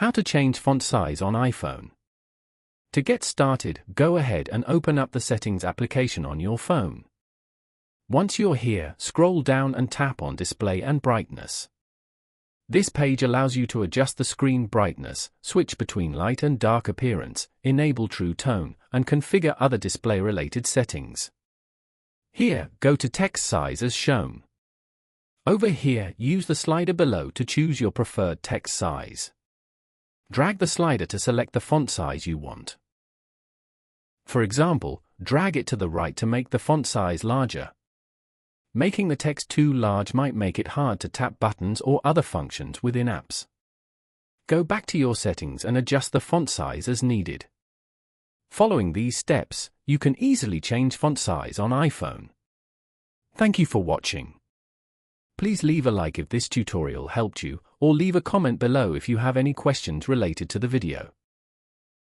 How to change font size on iPhone. To get started, go ahead and open up the Settings application on your phone. Once you're here, scroll down and tap on Display and Brightness. This page allows you to adjust the screen brightness, switch between light and dark appearance, enable True Tone, and configure other display-related settings. Here, go to Text Size as shown. Over here, use the slider below to choose your preferred text size. Drag the slider to select the font size you want. For example, drag it to the right to make the font size larger. Making the text too large might make it hard to tap buttons or other functions within apps. Go back to your settings and adjust the font size as needed. Following these steps, you can easily change font size on iPhone. Thank you for watching. Please leave a like if this tutorial helped you, or leave a comment below if you have any questions related to the video.